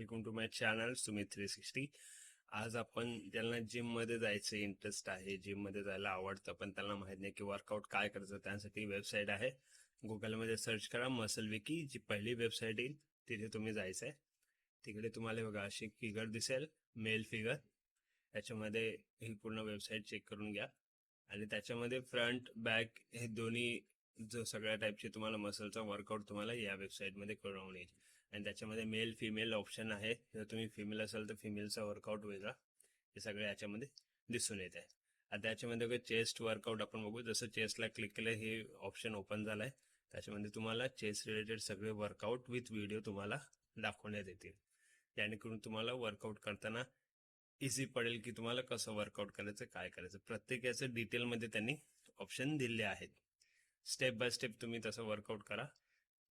Welcome to my channel Sumit 360. आज आपण ज्यांना जिम मध्ये जायचं इंटरेस्ट आहे, जिम मध्ये जायला आवडतं पण त्यांना माहित नाही की वर्कआउट काय करायचं, त्यासाठी वेबसाईट आहे. गुगलमध्ये सर्च करा मसल विकी, जी पहिली वेबसाईट येईल तिथे तुम्ही जायचं आहे. तिकडे तुम्हाला बघा अशी फिगर दिसेल, मेल फिगर. त्याच्यामध्ये ही पूर्ण वेबसाईट चेक करून घ्या आणि त्याच्यामध्ये फ्रंट बॅक हे दोन्ही जो सगळ्या टाईपचे तुम्हाला मसलचा वर्कआउट तुम्हाला या वेबसाईटमध्ये कळवून येईल. आणि त्याच्यामध्ये मेल फिमेल ऑप्शन आहे. जर तुम्ही फिमेल असाल तर फिमेलचा वर्कआउट वेगळा, हे सगळे याच्यामध्ये दिसून येत आहे. आता याच्यामध्ये चेस्ट वर्कआउट आपण बघू. जसं चेस्टला क्लिक केलं हे ऑप्शन ओपन झालं आहे. त्याच्यामध्ये तुम्हाला चेस्ट रिलेटेड सगळे वर्कआउट विथ व्हिडिओ तुम्हाला दाखवण्यात येतील, जेणेकरून तुम्हाला वर्कआउट करताना इझी पडेल की तुम्हाला कसं वर्कआउट करायचं, काय करायचं. प्रत्येक याचं डिटेलमध्ये त्यांनी ऑप्शन दिले आहेत. स्टेप बाय स्टेप तुम्ही तसं वर्कआउट करा,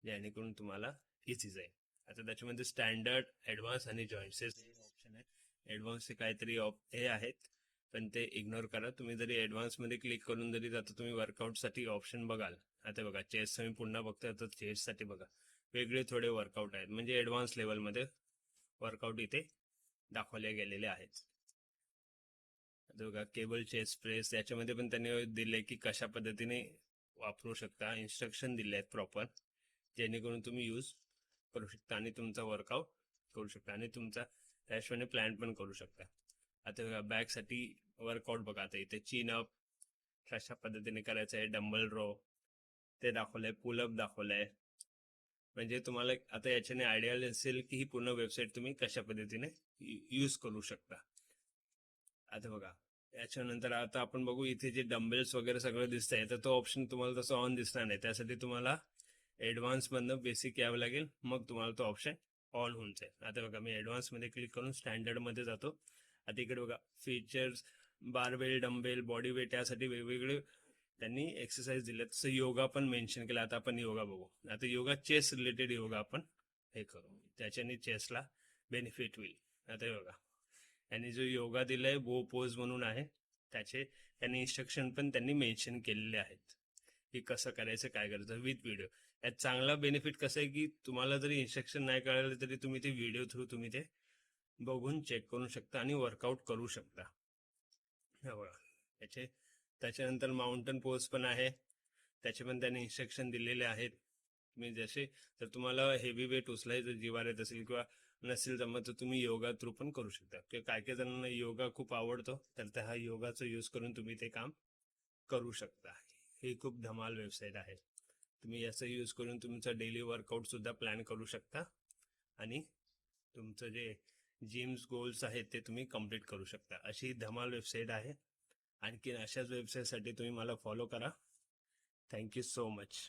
जेणेकरून तुम्हाला इझी जाईल. आता त्याच्यामध्ये स्टँडर्ड, ॲडव्हान्स आणि जॉईंट्सेस ऑप्शन आहेत. ॲडव्हान्सचे काहीतरी हे आहेत पण ते इग्नोर करा. तुम्ही जरी ॲडव्हान्समध्ये क्लिक करून जरी जाता तुम्ही वर्कआउटसाठी ऑप्शन बघाल. आता बघा चेस्ट तुम्ही पुन्हा बघता तर चेस्टसाठी बघा वेगळे थोडे वर्कआउट आहेत, म्हणजे ॲडव्हान्स लेवलमध्ये वर्कआउट इथे दाखवले गेलेले आहेत. आता बघा केबल चेस्ट प्रेस, याच्यामध्ये पण त्यांनी दिले की कशा पद्धतीने वापरू शकता. इन्स्ट्रक्शन दिले आहेत प्रॉपर, जेणेकरून तुम्ही यूज करू शकता आणि तुमचा वर्कआउट करू शकता आणि तुमचा त्याशिवाय प्लॅन पण करू शकता. आता बघा बॅकसाठी वर्कआउट बघा. आता इथे चीन अप कशा पद्धतीने करायचं आहे, डंबल रो ते दाखवलंय, पुलअप दाखवलंय. म्हणजे तुम्हाला आता याच्याने आयडिया असेल की ही पूर्ण वेबसाईट तुम्ही कशा पद्धतीने यूज करू शकता. आता बघा याच्यानंतर आता आपण बघू इथे जे डंबेल्स वगैरे सगळं दिसतंय, तर तो ऑप्शन तुम्हाला तसं ऑन दिसणार नाही. त्यासाठी तुम्हाला ॲडव्हान्स मधनं बेसिक यावं लागेल, मग तुम्हाला तो ऑप्शन ऑन होऊन जाईल. आता बघा मी ॲडव्हान्स मध्ये क्लिक करून स्टँडर्ड मध्ये जातो. आता इकडे बघा features, barbell, dumbbell, body weight, यासाठी वेगवेगळे त्यांनी एक्सरसाइज दिले. तसं योगा पण मेन्शन केलं. आता आपण योगा बघू. आता योगा चेस्ट रिलेटेड योगा आपण हे करू, त्याच्याने चेस्टला बेनिफिट होईल. आता बघा यांनी जो योगा दिलाय वो पोज म्हणून आहे, त्याचे त्यांनी इन्स्ट्रक्शन पण त्यांनी मेन्शन केलेले आहेत की कसं करायचं, काय करायचं विथ व्हिडिओ. यात चांगला बेनिफिट कसं आहे की तुम्हाला जरी इन्स्ट्रक्शन नाही कळालं तरी तुम्ही ते व्हिडिओ थ्रू तुम्ही ते बघून चेक करू शकता आणि वर्कआउट करू शकता. बघा याचे त्याच्यानंतर माउंटन पोज पण आहे, त्याचे पण त्यांनी इन्स्ट्रक्शन दिलेले आहेत. तुम्ही जसे, जर तुम्हाला हेवी वेट उचलायचं जीवार येत असेल किंवा नसेल जमत तर तुम्ही योगा थ्रू पण करू शकता. किंवा काय काय जणांना योगा खूप आवडतो तर त्या हा योगाचा यूज करून तुम्ही ते काम करू शकता. ही खूप धमाल वेबसाईट आहे. तुम्ही याचा यूज करून तुमचा डेली वर्कआउट सुद्धा प्लॅन करू शकता आणि तुमचं जे जिम्स गोल्स आहेत ते तुम्ही कम्प्लीट करू शकता. अशी धमाल वेबसाईट आहे. आणखी अशाच वेबसाईटसाठी तुम्ही मला फॉलो करा. Thank you so much.